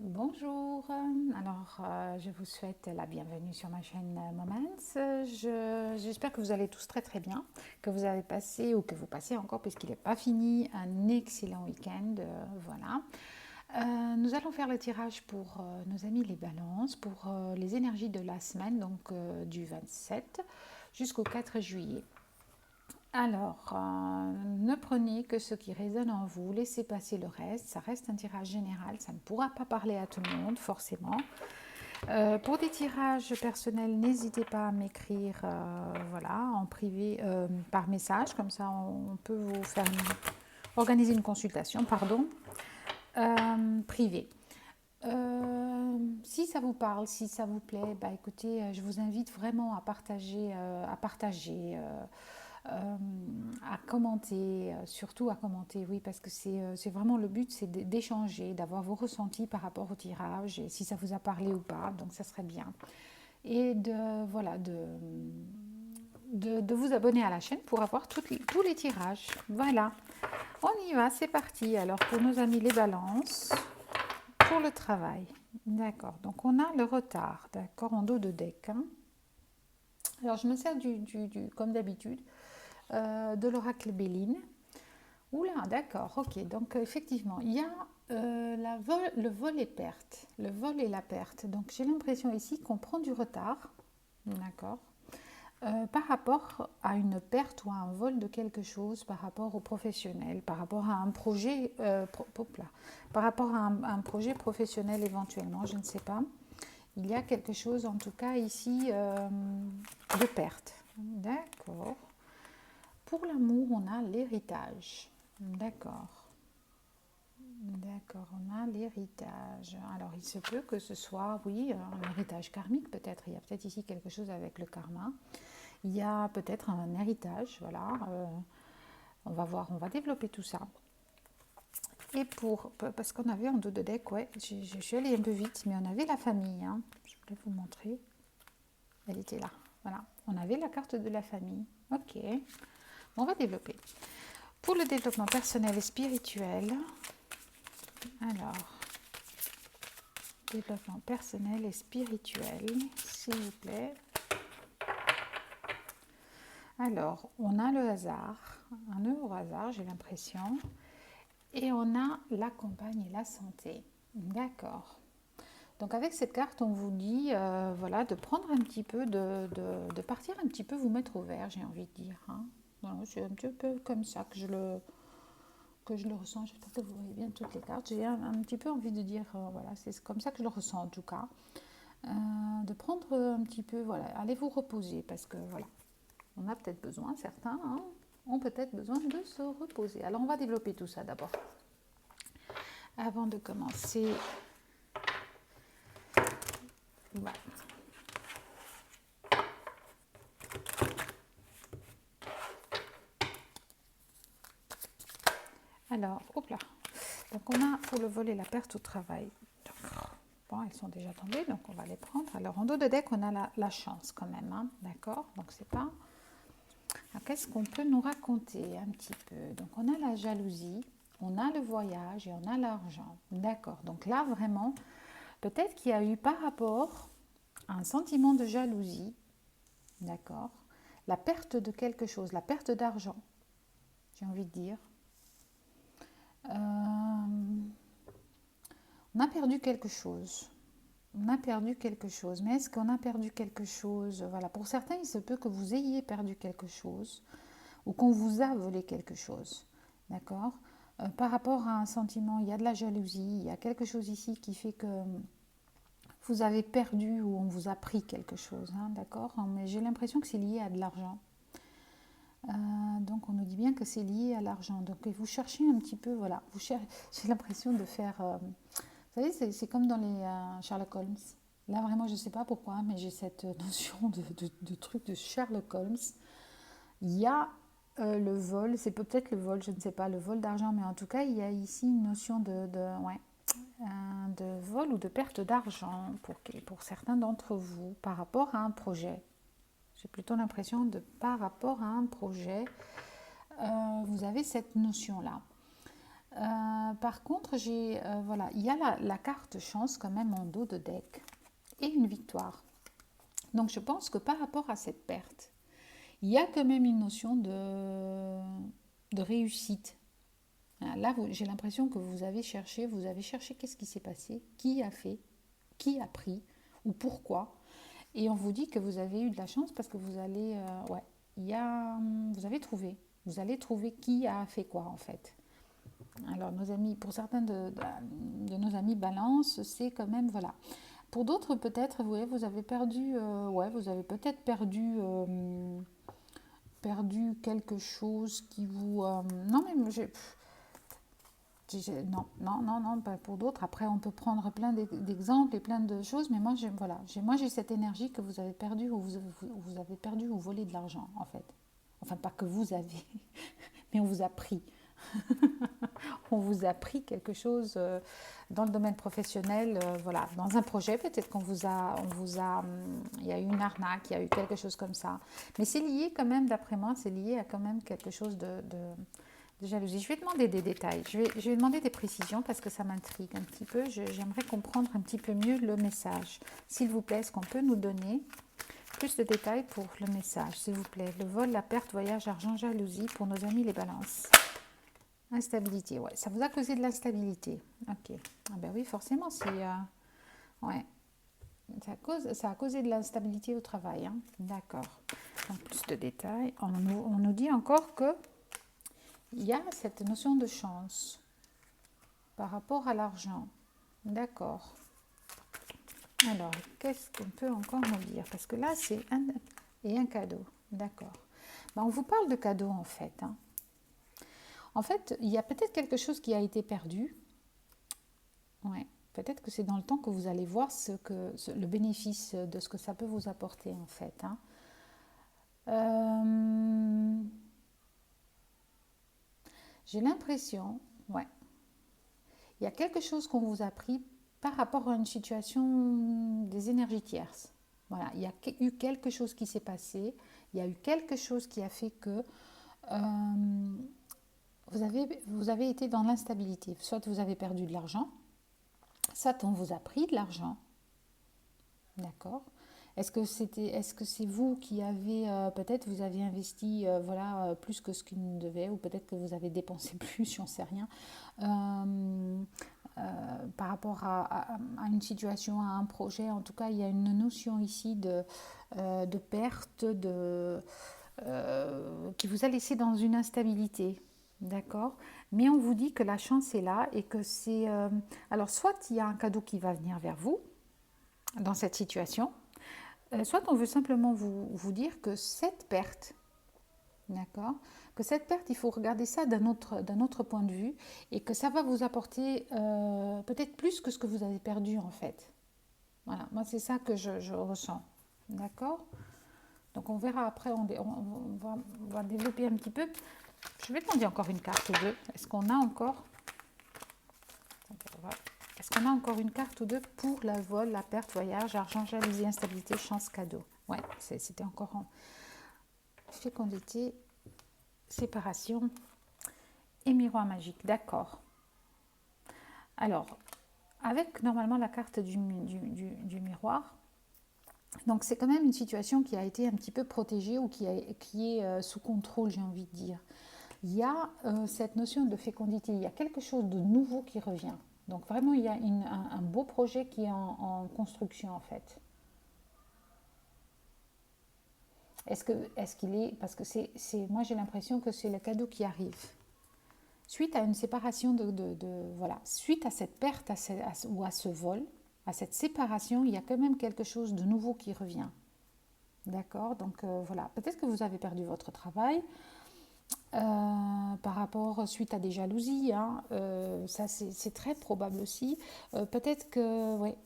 Bonjour, je vous souhaite la bienvenue sur ma chaîne Moments. J'espère que vous allez tous très très bien, que vous avez passé ou que vous passez encore puisqu'il n'est pas fini un excellent week-end. Voilà. Nous allons faire le tirage pour nos amis les balances, pour les énergies de la semaine, donc du 27 jusqu'au 4 juillet. Ne prenez que ce qui résonne en vous, laissez passer le reste, ça reste un tirage général, ça ne pourra pas parler à tout le monde forcément. Pour des tirages personnels, n'hésitez pas à m'écrire en privé, par message, comme ça on peut vous faire organiser une consultation, privée. Si ça vous parle, si ça vous plaît, écoutez, je vous invite vraiment à euh, à commenter, surtout à commenter, oui, parce que c'est vraiment le but, c'est d'échanger, d'avoir vos ressentis par rapport au tirage, et si ça vous a parlé ou pas, donc ça serait bien. Et de vous abonner à la chaîne pour avoir tous les tirages. Voilà, on y va, c'est parti. Alors pour nos amis les balances, pour le travail, d'accord, donc on a le retard, d'accord, en dos de deck, hein. Alors je me sers comme d'habitude, de l'oracle Béline. Oula, d'accord, ok. Donc effectivement, il y a le vol et perte. Le vol et la perte. Donc j'ai l'impression ici qu'on prend du retard, d'accord, par rapport à une perte ou à un vol de quelque chose, par rapport au professionnel, par rapport à un projet, par rapport à un projet professionnel éventuellement, je ne sais pas. Il y a quelque chose en tout cas ici de perte. D'accord. Pour l'amour, on a l'héritage. D'accord. D'accord, on a l'héritage. Alors, il se peut que ce soit, oui, un héritage karmique peut-être. Il y a peut-être ici quelque chose avec le karma. Il y a peut-être un héritage, voilà. On va voir, on va développer tout ça. Et parce qu'on avait en dos de deck, ouais, je suis allée un peu vite, mais on avait la famille, hein. Je voulais vous montrer. Elle était là, voilà. On avait la carte de la famille. Ok, on va développer. Pour le développement personnel et spirituel, alors, développement personnel et spirituel, s'il vous plaît. Alors, on a le hasard, un nœud au hasard, j'ai l'impression. Et on a la compagne et la santé. D'accord. Donc avec cette carte, on vous dit voilà, de prendre un petit peu, de partir un petit peu, vous mettre au vert, j'ai envie de dire, hein. Voilà, c'est un petit peu comme ça que je le ressens. J'espère que vous voyez bien toutes les cartes. J'ai un petit peu envie de dire, voilà, c'est comme ça que je le ressens en tout cas. De prendre un petit peu, voilà, allez vous reposer parce que voilà, on a peut-être besoin, certains hein, ont peut-être besoin de se reposer. Alors on va développer tout ça d'abord. Avant de commencer, voilà. Alors, hop là. Donc on a pour le vol et la perte au travail. Bon, elles sont déjà tombées, donc on va les prendre. Alors en dos de deck, on a la chance quand même, hein, d'accord. Donc c'est pas. Alors qu'est-ce qu'on peut nous raconter un petit peu? Donc on a la jalousie, on a le voyage et on a l'argent, d'accord. Donc là vraiment, peut-être qu'il y a eu par rapport à un sentiment de jalousie, d'accord. La perte de quelque chose, la perte d'argent, j'ai envie de dire. On a perdu quelque chose. On a perdu quelque chose. Mais est-ce qu'on a perdu quelque chose? Voilà. Pour certains, il se peut que vous ayez perdu quelque chose ou qu'on vous a volé quelque chose. D'accord. Par rapport à un sentiment, il y a de la jalousie, il y a quelque chose ici qui fait que vous avez perdu ou on vous a pris quelque chose. Hein, d'accord. Mais j'ai l'impression que c'est lié à de l'argent. Donc on nous dit bien que c'est lié à l'argent. Donc vous cherchez un petit peu, voilà, j'ai l'impression de faire, vous savez, c'est comme dans les Sherlock Holmes. Là vraiment, je ne sais pas pourquoi, mais j'ai cette notion de truc de Sherlock Holmes. Il y a le vol, c'est peut-être le vol, je ne sais pas, le vol d'argent, mais en tout cas, il y a ici une notion ouais, de vol ou de perte d'argent pour certains d'entre vous par rapport à un projet. J'ai plutôt l'impression de par rapport à un projet, vous avez cette notion-là. Par contre, voilà, il y a la carte chance quand même en dos de deck et une victoire. Donc je pense que par rapport à cette perte, il y a quand même une notion de réussite. Là, j'ai l'impression que vous avez cherché qu'est-ce qui s'est passé, qui a fait, qui a pris ou pourquoi. Et on vous dit que vous avez eu de la chance parce que vous allez, ouais, vous avez trouvé. Vous allez trouver qui a fait quoi en fait. Alors nos amis, pour certains de nos amis balance, c'est quand même, voilà. Pour d'autres peut-être, vous avez perdu, ouais, vous avez peut-être perdu quelque chose qui vous... non mais non, non, non, non, pas pour d'autres. Après, on peut prendre plein d'exemples et plein de choses, mais moi, voilà, moi, j'ai cette énergie que vous avez perdue ou vous avez perdu ou volé de l'argent, en fait. Enfin, pas que vous avez, mais on vous a pris. On vous a pris quelque chose dans le domaine professionnel, voilà, dans un projet, peut-être il y a eu une arnaque, il y a eu quelque chose comme ça. Mais c'est lié quand même, d'après moi, c'est lié à quand même quelque chose de jalousie. Je vais demander des détails, je vais demander des précisions parce que ça m'intrigue un petit peu. J'aimerais comprendre un petit peu mieux le message. S'il vous plaît, est-ce qu'on peut nous donner plus de détails pour le message, s'il vous plaît? Le vol, la perte, voyage, argent, jalousie pour nos amis les balances. Instabilité, ouais, ça vous a causé de l'instabilité. Ok, ah ben oui, forcément, ouais, ça a causé de l'instabilité au travail, hein. D'accord. Donc, plus de détails. On nous dit encore que il y a cette notion de chance par rapport à l'argent. D'accord. Alors, qu'est-ce qu'on peut encore nous dire? Parce que là, c'est un cadeau. D'accord. Ben, on vous parle de cadeau en fait, hein. En fait, il y a peut-être quelque chose qui a été perdu. Ouais. Peut-être que c'est dans le temps que vous allez voir le bénéfice de ce que ça peut vous apporter en fait, hein. J'ai l'impression, ouais, il y a quelque chose qu'on vous a pris par rapport à une situation des énergies tierces. Voilà, il y a eu quelque chose qui s'est passé, il y a eu quelque chose qui a fait que vous avez été dans l'instabilité. Soit vous avez perdu de l'argent, soit on vous a pris de l'argent. D'accord. Est-ce que c'est vous qui avez, peut-être vous avez investi voilà, plus que ce qu'il ne devait, ou peut-être que vous avez dépensé plus, j'en sais rien, par rapport à une situation, à un projet. En tout cas, il y a une notion ici de perte, qui vous a laissé dans une instabilité. D'accord. Mais on vous dit que la chance est là et que c'est... alors, soit il y a un cadeau qui va venir vers vous dans cette situation, soit on veut simplement vous dire que cette perte, d'accord, que cette perte, il faut regarder ça d'un autre point de vue et que ça va vous apporter peut-être plus que ce que vous avez perdu en fait. Voilà, moi c'est ça que je ressens. D'accord. Donc on verra après, on va développer un petit peu. Je vais demander encore une carte ou deux. Est-ce qu'on a encore... Est-ce qu'on a encore une carte ou deux pour la vol, la perte, voyage, argent, jalousie, instabilité, chance, cadeau? Ouais, c'était encore en fécondité, séparation et miroir magique. D'accord. Alors, avec normalement la carte du miroir, donc c'est quand même une situation qui a été un petit peu protégée ou qui est sous contrôle, j'ai envie de dire. Il y a cette notion de fécondité, il y a quelque chose de nouveau qui revient. Donc vraiment, il y a un beau projet qui est en construction en fait. Est-ce qu'il est... Parce que moi j'ai l'impression que c'est le cadeau qui arrive. Suite à une séparation voilà, suite à cette perte ou à ce vol, à cette séparation, il y a quand même quelque chose de nouveau qui revient. D'accord. Donc voilà, peut-être que vous avez perdu votre travail. Par rapport suite à des jalousies, hein, ça c'est très probable aussi. Peut-être que ouais,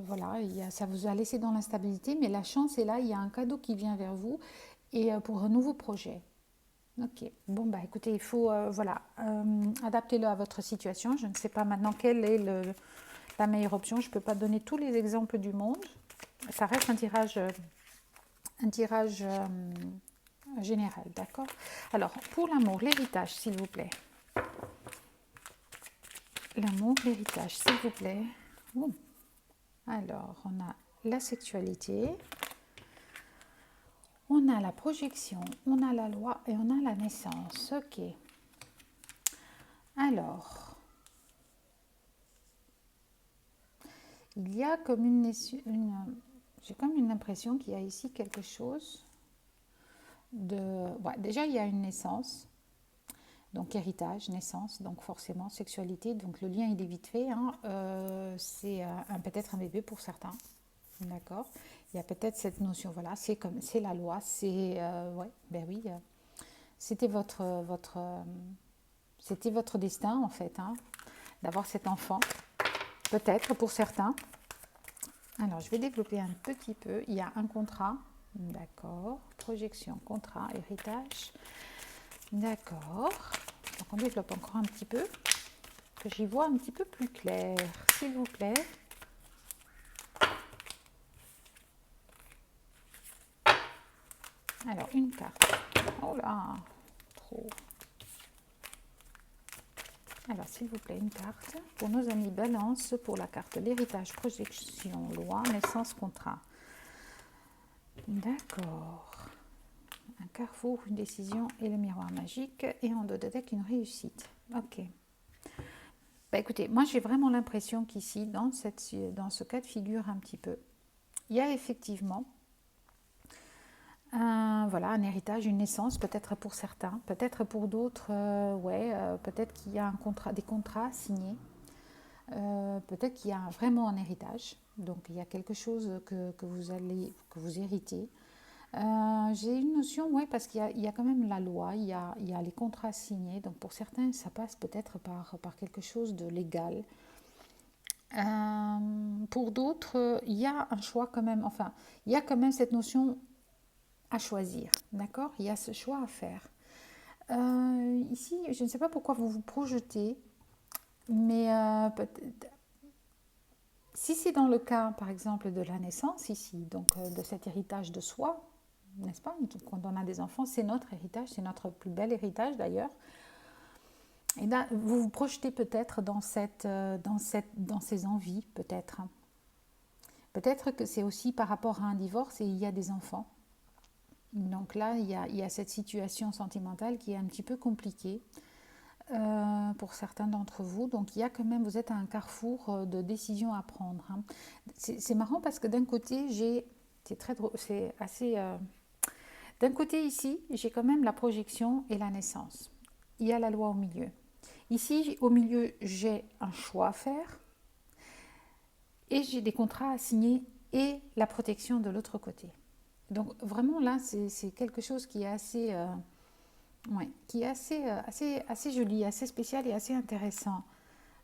voilà, ça vous a laissé dans l'instabilité, mais la chance est là, il y a un cadeau qui vient vers vous et pour un nouveau projet. Ok, bon bah écoutez, il faut voilà, adapter-le à votre situation. Je ne sais pas maintenant quelle est la meilleure option. Je ne peux pas donner tous les exemples du monde. Ça reste un tirage général, d'accord. Alors, pour l'amour, l'héritage, s'il vous plaît. l'amour, l'héritage, s'il vous plaît. Ouh. Alors, on a la sexualité, on a la projection, on a la loi et on a la naissance. Ok. Alors, il y a comme j'ai comme une impression qu'il y a ici quelque chose de... Ouais, déjà, il y a une naissance. Donc héritage, naissance, donc forcément sexualité, donc le lien il est vite fait, hein. C'est peut-être un bébé pour certains, d'accord. Il y a peut-être cette notion, voilà, c'est la loi, ouais, ben oui, c'était c'était votre destin en fait, hein, d'avoir cet enfant, peut-être pour certains. Alors je vais développer un petit peu, il y a un contrat, d'accord, projection, contrat, héritage, d'accord. Donc on développe encore un petit peu, que j'y vois un petit peu plus clair, s'il vous plaît. Alors, une carte. Oh là, trop. Alors, s'il vous plaît, une carte pour nos amis Balance, pour la carte l'héritage, projection, loi, naissance, contrat. D'accord. Un carrefour, une décision et le miroir magique. Et en dos de deck, une réussite. Ok. Bah, écoutez, moi j'ai vraiment l'impression qu'ici, dans ce cas de figure un petit peu, il y a effectivement voilà, un héritage, une naissance, peut-être pour certains, peut-être pour d'autres, ouais, peut-être qu'il y a des contrats signés, peut-être qu'il y a vraiment un héritage, donc il y a quelque chose que vous héritez. J'ai une notion, ouais, parce qu'il y a quand même la loi, il y a les contrats signés, donc pour certains, ça passe peut-être par quelque chose de légal. Pour d'autres, il y a un choix quand même, enfin, il y a quand même cette notion à choisir, d'accord. Il y a ce choix à faire. Ici, je ne sais pas pourquoi vous vous projetez, mais si c'est dans le cas, par exemple, de la naissance ici, donc de cet héritage de soi, n'est-ce pas? Quand on a des enfants, c'est notre héritage, c'est notre plus bel héritage d'ailleurs. Et là, vous vous projetez peut-être dans ces envies, peut-être. Peut-être que c'est aussi par rapport à un divorce et il y a des enfants. Donc là, il y a cette situation sentimentale qui est un petit peu compliquée pour certains d'entre vous. Donc il y a quand même, vous êtes à un carrefour de décisions à prendre, hein. C'est marrant parce que d'un côté, c'est très drôle, c'est assez... d'un côté ici, j'ai quand même la projection et la naissance. Il y a la loi au milieu. Ici, au milieu, j'ai un choix à faire et j'ai des contrats à signer et la protection de l'autre côté. Donc vraiment là, c'est quelque chose qui est assez, ouais, qui est assez joli, assez spécial et assez intéressant.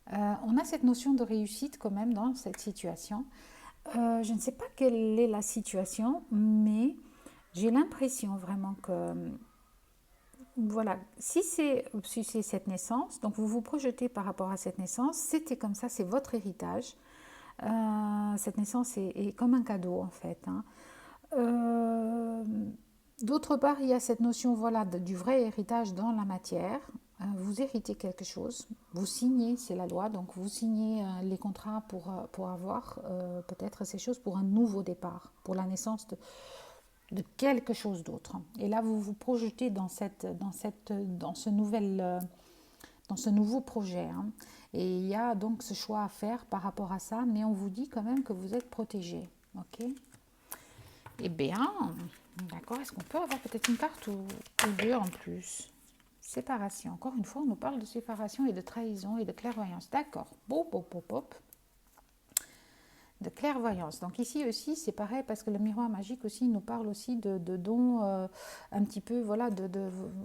On a cette notion de réussite quand même dans cette situation. Je ne sais pas quelle est la situation, mais j'ai l'impression vraiment que, voilà, si c'est cette naissance, donc vous vous projetez par rapport à cette naissance, c'était comme ça, c'est votre héritage. Cette naissance est comme un cadeau en fait, hein. Euh, D'autre part, il y a cette notion, voilà, du vrai héritage dans la matière. Vous héritez quelque chose, vous signez, c'est la loi, donc vous signez les contrats pour avoir peut-être ces choses pour un nouveau départ, pour la naissance de quelque chose d'autre. Et là, vous vous projetez dans ce nouveau projet, hein. Et il y a donc ce choix à faire par rapport à ça, mais on vous dit quand même que vous êtes protégé. Ok? Eh bien, d'accord, est-ce qu'on peut avoir peut-être une carte ou deux en plus? Séparation. Encore une fois, on nous parle de séparation et de trahison et de clairvoyance. D'accord. De clairvoyance. Donc ici aussi, c'est pareil parce que le miroir magique aussi nous parle aussi de dons un petit peu, voilà,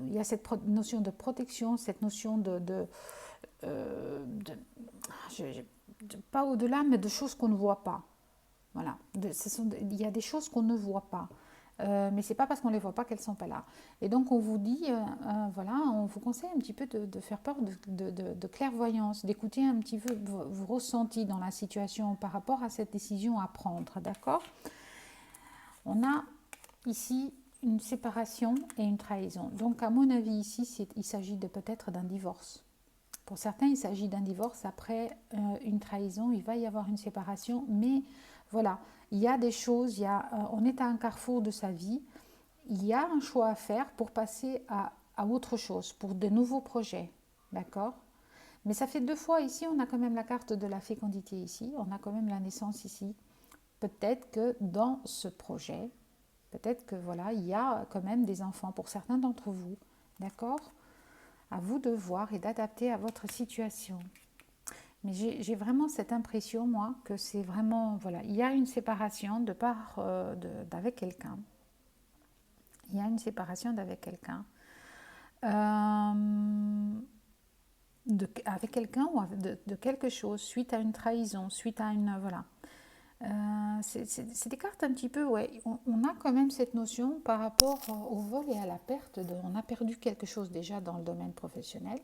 il y a cette notion de protection, cette notion pas au-delà, mais de choses qu'on ne voit pas. Voilà, il y a des choses qu'on ne voit pas. Mais c'est pas parce qu'on ne les voit pas qu'elles sont pas là. Et donc on vous dit, voilà, on vous conseille un petit peu de faire peur de clairvoyance, d'écouter un petit peu vos ressentis dans la situation par rapport à cette décision à prendre, d'accord? On a ici une séparation et une trahison. Donc à mon avis ici, il s'agit de peut-être d'un divorce. Pour certains, il s'agit d'un divorce après une trahison, il va y avoir une séparation, mais voilà, il y a des choses, on est à un carrefour de sa vie, il y a un choix à faire pour passer à autre chose, pour de nouveaux projets, d'accord? Mais ça fait deux fois ici, on a quand même la carte de la fécondité ici, on a quand même la naissance ici. Peut-être que dans ce projet, peut-être que voilà, il y a quand même des enfants pour certains d'entre vous, d'accord? À vous de voir et d'adapter à votre situation. Mais j'ai vraiment cette impression, moi, que c'est vraiment, voilà, il y a une séparation de part d'avec quelqu'un. Il y a une séparation d'avec quelqu'un. Avec quelqu'un ou de quelque chose, suite à une trahison, suite à une, voilà. C'est des cartes un petit peu, ouais, on a quand même cette notion par rapport au vol et à la perte, on a perdu quelque chose déjà dans le domaine professionnel.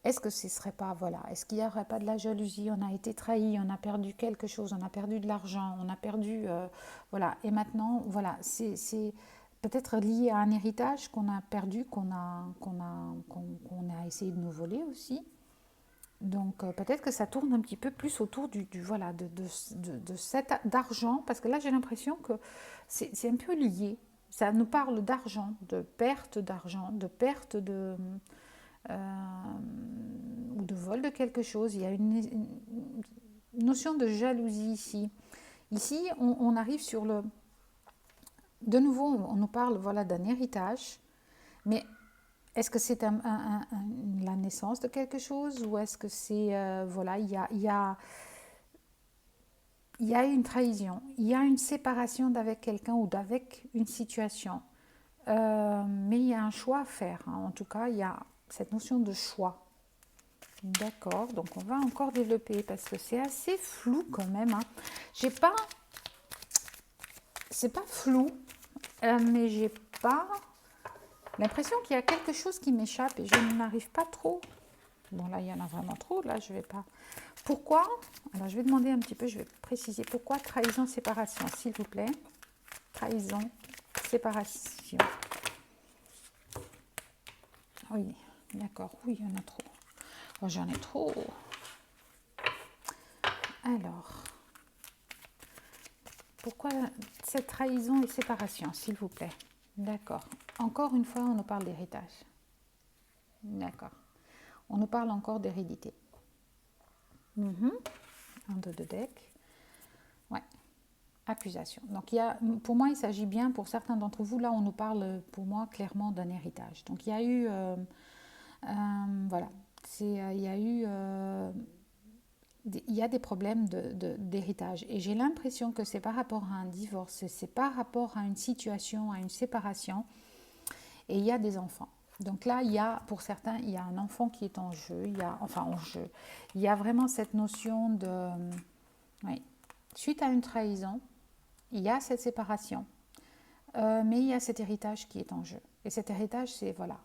Est-ce que ce serait pas, voilà, est-ce qu'il n'y aurait pas de la jalousie, on a été trahi, on a perdu quelque chose, on a perdu de l'argent, on a perdu, voilà, et maintenant, voilà, c'est peut-être lié à un héritage qu'on a perdu, qu'on a essayé de nous voler aussi. Donc peut-être que ça tourne un petit peu plus autour voilà, de cet d'argent, parce que là j'ai l'impression que c'est un peu lié. Ça nous parle d'argent, de perte ou de vol de quelque chose. Il y a une notion de jalousie ici. Ici, on arrive sur le... De nouveau, on nous parle voilà, d'un héritage, mais est-ce que c'est la naissance de quelque chose ou est-ce que c'est... voilà, il y a une trahison, il y a une séparation d'avec quelqu'un ou d'avec une situation. Mais il y a un choix à faire. Hein. En tout cas, il y a cette notion de choix. D'accord, donc on va encore développer parce que c'est assez flou quand même. Hein. J'ai pas... C'est pas flou, mais j'ai pas l'impression qu'il y a quelque chose qui m'échappe et je n'arrive pas trop. Bon, là, il y en a vraiment trop. Là, je vais pas. Pourquoi? Alors, je vais demander un petit peu, je vais préciser. Pourquoi trahison, séparation, s'il vous plaît? Trahison, séparation. Oui, d'accord. Oui, il y en a trop. Oh, j'en ai trop. Alors, pourquoi cette trahison et séparation, s'il vous plaît? D'accord. Encore une fois, on nous parle d'héritage. D'accord. On nous parle encore d'hérédité. Un, deux, deux decks. Ouais. Accusation. Donc, pour moi, il s'agit bien, pour certains d'entre vous, là, on nous parle, pour moi, clairement d'un héritage. Donc, il y a eu... voilà. Il y a eu... il y a des problèmes d'héritage. Et j'ai l'impression que c'est par rapport à un divorce, c'est par rapport à une situation, à une séparation. Et il y a des enfants. Donc là, pour certains, il y a un enfant qui est en jeu. Il y a vraiment cette notion de... Oui. Suite à une trahison, il y a cette séparation. Mais il y a cet héritage qui est en jeu. Et cet héritage, c'est voilà,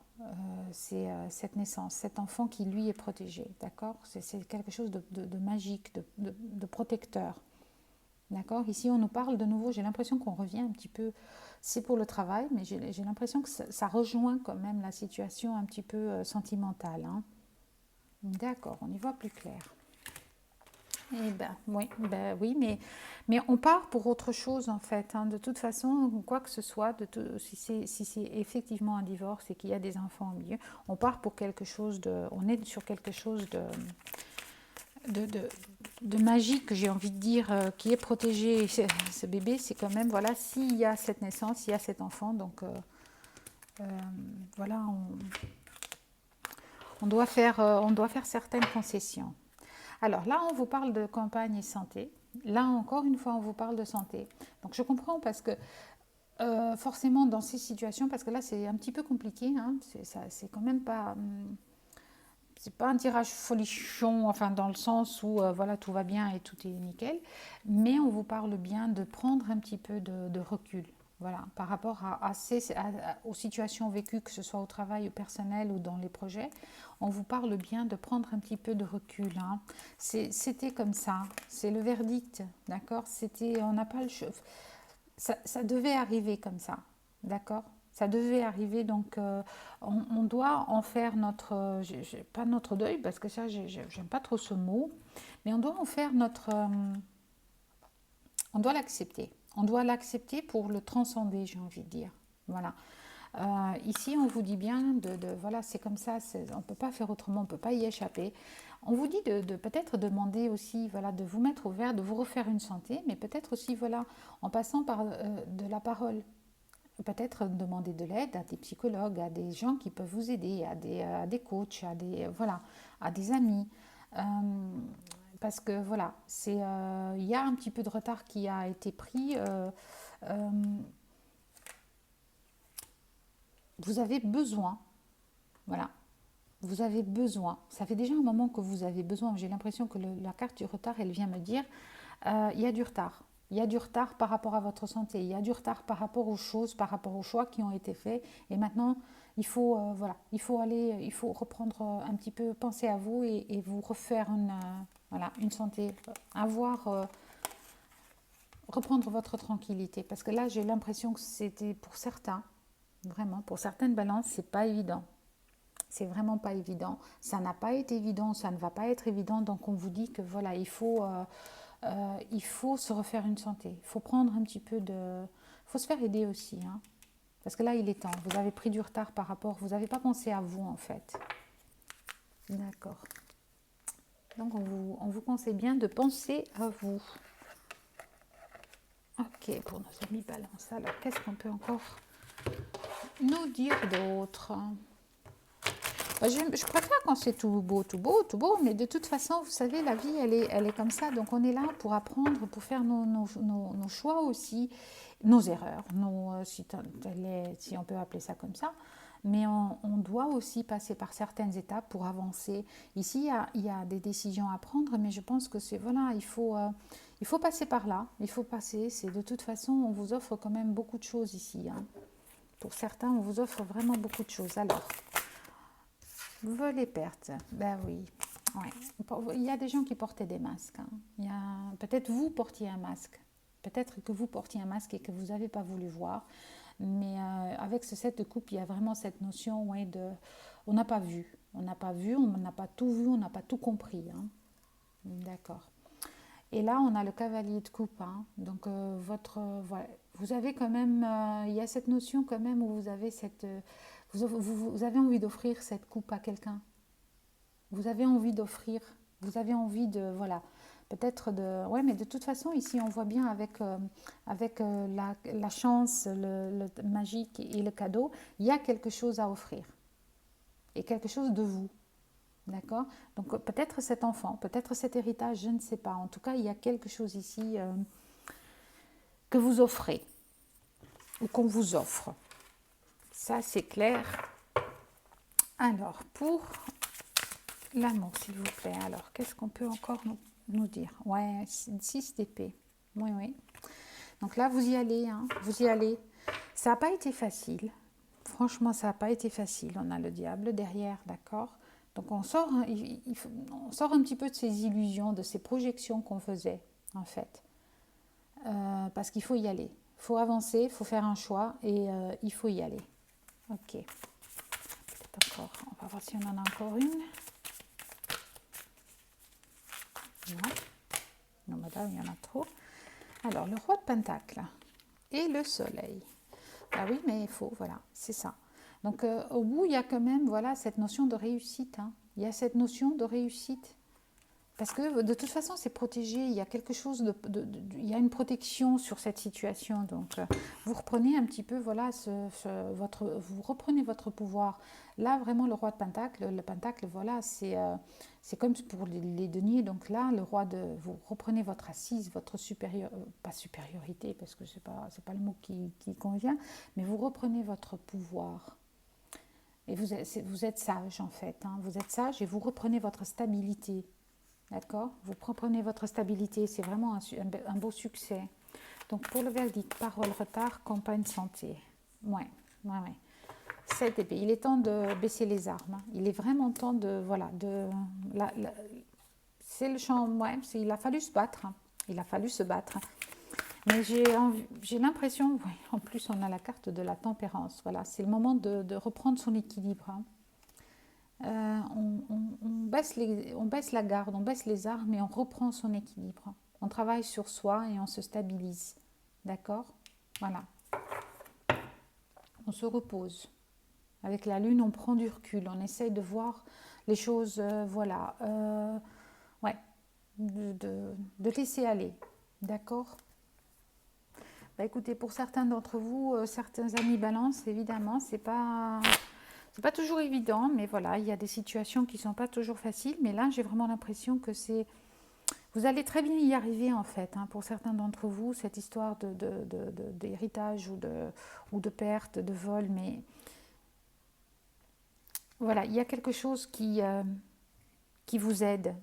c'est cette naissance, cet enfant qui lui est protégé, d'accord? C'est quelque chose de magique, de protecteur, d'accord? Ici, on nous parle de nouveau, j'ai l'impression qu'on revient un petit peu, c'est pour le travail, mais j'ai l'impression que ça rejoint quand même la situation un petit peu sentimentale. Hein. D'accord, on y voit plus clair. Eh ben oui, mais on part pour autre chose en fait. Hein. De toute façon, quoi que ce soit, si c'est effectivement un divorce et qu'il y a des enfants au milieu, on part pour quelque chose on est sur quelque chose de magique, j'ai envie de dire, qui est protégé. Ce bébé, c'est quand même, voilà, s'il y a cette naissance, il y a cet enfant, donc voilà, on doit faire certaines concessions. Alors là, on vous parle de campagne et santé. Là, encore une fois, on vous parle de santé. Donc je comprends parce que forcément dans ces situations, parce que là c'est un petit peu compliqué, hein, c'est quand même pas... c'est pas un tirage folichon, enfin dans le sens où voilà, tout va bien et tout est nickel, mais on vous parle bien de prendre un petit peu de recul. Voilà, par rapport aux situations vécues, que ce soit au travail, au personnel ou dans les projets, on vous parle bien de prendre un petit peu de recul. Hein. C'était comme ça, c'est le verdict, d'accord? On n'a pas le choix. Ça devait arriver comme ça, d'accord? Ça devait arriver, donc on doit en faire notre, pas notre deuil, parce que ça, j'aime pas trop ce mot, mais on doit en faire notre, on doit l'accepter. On doit l'accepter pour le transcender, j'ai envie de dire. Voilà. Ici, on vous dit bien voilà, c'est comme ça, on ne peut pas faire autrement, on ne peut pas y échapper. On vous dit de peut-être demander aussi, voilà, de vous mettre au vert, de vous refaire une santé, mais peut-être aussi, voilà, en passant par de la parole. Peut-être demander de l'aide à des psychologues, à des gens qui peuvent vous aider, à des coachs, voilà, à des amis. Euh, parce que voilà, il y a un petit peu de retard qui a été pris. Euh, vous avez besoin, voilà, vous avez besoin. Ça fait déjà un moment que vous avez besoin. J'ai l'impression que la carte du retard, elle vient me dire, il y a du retard. Il y a du retard par rapport à votre santé. Il y a du retard par rapport aux choses, par rapport aux choix qui ont été faits. Et maintenant, il faut, voilà, il faut reprendre un petit peu, penser à vous et vous refaire voilà, une santé, reprendre votre tranquillité. Parce que là, j'ai l'impression que c'était pour certains, vraiment, pour certaines balances, c'est pas évident. C'est vraiment pas évident. Ça n'a pas été évident, ça ne va pas être évident. Donc on vous dit que voilà, il faut se refaire une santé. Il faut prendre un petit peu de... Il faut se faire aider aussi. Hein. Parce que là, il est temps. Vous avez pris du retard par rapport... Vous n'avez pas pensé à vous, en fait. D'accord. Donc on vous conseille bien de penser à vous. Ok, pour nos amis balance. Alors, qu'est-ce qu'on peut encore nous dire d'autre? Je préfère quand c'est tout beau, tout beau, tout beau, mais de toute façon, vous savez, la vie, elle est comme ça. Donc, on est là pour apprendre, pour faire nos choix aussi, nos erreurs, si on peut appeler ça comme ça. Mais on doit aussi passer par certaines étapes pour avancer. Ici, il y a des décisions à prendre, mais je pense que c'est, voilà, il faut passer par là. Il faut passer. C'est de toute façon, on vous offre quand même beaucoup de choses ici. Hein. Pour certains, on vous offre vraiment beaucoup de choses. Alors... Vol et perte, ben oui. Ouais. Il y a des gens qui portaient des masques. Hein. Peut-être vous portiez un masque. Peut-être que vous portiez un masque et que vous n'avez pas voulu voir. Mais avec ce set de coupe, il y a vraiment cette notion de... On n'a pas vu. On n'a pas vu, on n'a pas tout vu, on n'a pas tout compris. Hein. D'accord. Et là, on a le cavalier de coupe. Hein. Donc, voilà. Vous avez quand même... il y a cette notion quand même où vous avez cette... Vous avez envie d'offrir cette coupe à quelqu'un. Vous avez envie d'offrir. Vous avez envie de... Voilà. Peut-être de... Ouais, mais de toute façon, ici, on voit bien avec la chance, le magique et le cadeau, il y a quelque chose à offrir. Et quelque chose de vous. D'accord? Donc, peut-être cet enfant, peut-être cet héritage, je ne sais pas. En tout cas, il y a quelque chose ici que vous offrez. Ou qu'on vous offre. Ça, c'est clair. Alors, pour l'amour, s'il vous plaît. Alors, qu'est-ce qu'on peut encore nous dire? Ouais, 6 d'épée. Oui, oui. Donc là, vous y allez. Hein, vous y allez. Ça n'a pas été facile. Franchement, ça n'a pas été facile. On a le diable derrière, d'accord? Donc, on sort un petit peu de ces illusions, de ces projections qu'on faisait, en fait. Parce qu'il faut y aller. Il faut avancer, il faut faire un choix et il faut y aller. Ok. Peut-être encore. On va voir si on en a encore une. Non. Non, madame, il y en a trop. Alors, le roi de Pentacle et le soleil. Ah oui, mais il faut, voilà, c'est ça. Donc, au bout, il y a quand même, voilà, cette notion de réussite. Hein. Il y a cette notion de réussite. Parce que de toute façon, c'est protégé. Il y a quelque chose il y a une protection sur cette situation. Donc, vous reprenez un petit peu, voilà, vous reprenez votre pouvoir. Là, vraiment, le roi de Pentacle, le Pentacle, voilà, c'est comme pour les deniers. Donc là, vous reprenez votre assise, votre pas supériorité, parce que c'est pas le mot qui convient, mais vous reprenez votre pouvoir. Et vous êtes sage, en fait. Hein. Vous êtes sage et vous reprenez votre stabilité. D'accord? Vous reprenez votre stabilité, c'est vraiment un beau succès. Donc pour le verdict, parole, retard, campagne, santé. Ouais. 7 épées. Il est temps de baisser les armes. Hein. Il est vraiment temps de... Voilà, c'est le champ... Ouais, il a fallu se battre. Hein. Il a fallu se battre. Mais j'ai l'impression, oui, en plus on a la carte de la tempérance, voilà, c'est le moment de reprendre son équilibre. Hein. On baisse la garde, on baisse les armes et on reprend son équilibre. On travaille sur soi et on se stabilise. D'accord? Voilà. On se repose. Avec la lune, on prend du recul, on essaye de voir les choses, voilà. Ouais, de laisser aller. D'accord? Bah, écoutez, pour certains d'entre vous, certains amis balance, évidemment, c'est pas toujours évident, mais voilà, il y a des situations qui sont pas toujours faciles. Mais là, j'ai vraiment l'impression que vous allez très bien y arriver en fait. Hein, pour certains d'entre vous, cette histoire d'héritage ou de perte, de vol, mais voilà, il y a quelque chose qui vous aide.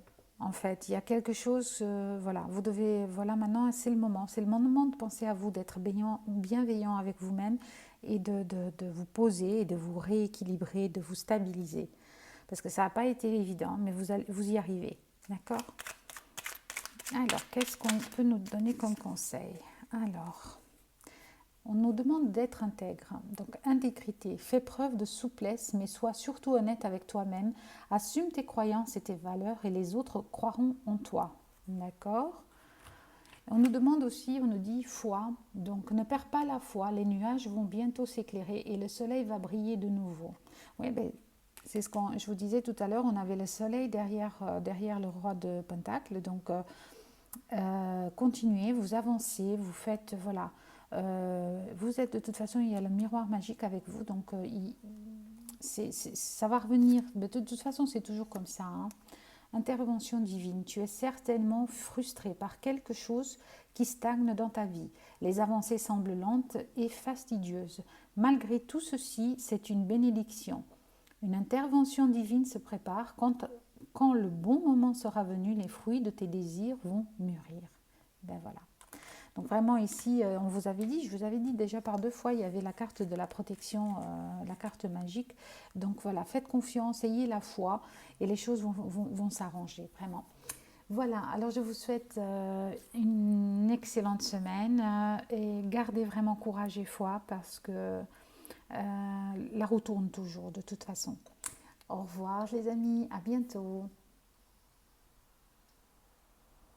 En fait, il y a quelque chose, voilà, vous devez, voilà, maintenant c'est le moment de penser à vous, d'être bienveillant avec vous-même et de vous poser et de vous rééquilibrer, de vous stabiliser. Parce que ça n'a pas été évident, mais vous y arrivez, d'accord? Alors, qu'est-ce qu'on peut nous donner comme conseil? Alors, on nous demande d'être intègre, donc intégrité, fais preuve de souplesse, mais sois surtout honnête avec toi-même, assume tes croyances et tes valeurs et les autres croiront en toi. D'accord? On nous demande aussi, on nous dit foi, donc ne perds pas la foi, les nuages vont bientôt s'éclairer et le soleil va briller de nouveau. Oui, ben, c'est ce que je vous disais tout à l'heure, on avait le soleil derrière le roi de Pentacle, donc continuez, vous avancez, vous faites, voilà. Vous êtes de toute façon, il y a le miroir magique avec vous, donc ça va revenir. Mais de toute façon, c'est toujours comme ça. Hein. Intervention divine, tu es certainement frustré par quelque chose qui stagne dans ta vie. Les avancées semblent lentes et fastidieuses. Malgré tout ceci, c'est une bénédiction. Une intervention divine se prépare. Quand le bon moment sera venu, les fruits de tes désirs vont mûrir. Ben voilà. Donc vraiment ici, on vous avait dit, je vous avais dit déjà par 2 fois, il y avait la carte de la protection, la carte magique. Donc voilà, faites confiance, ayez la foi et les choses vont s'arranger, vraiment. Voilà, alors je vous souhaite une excellente semaine et gardez vraiment courage et foi parce que la roue tourne toujours de toute façon. Au revoir les amis, à bientôt.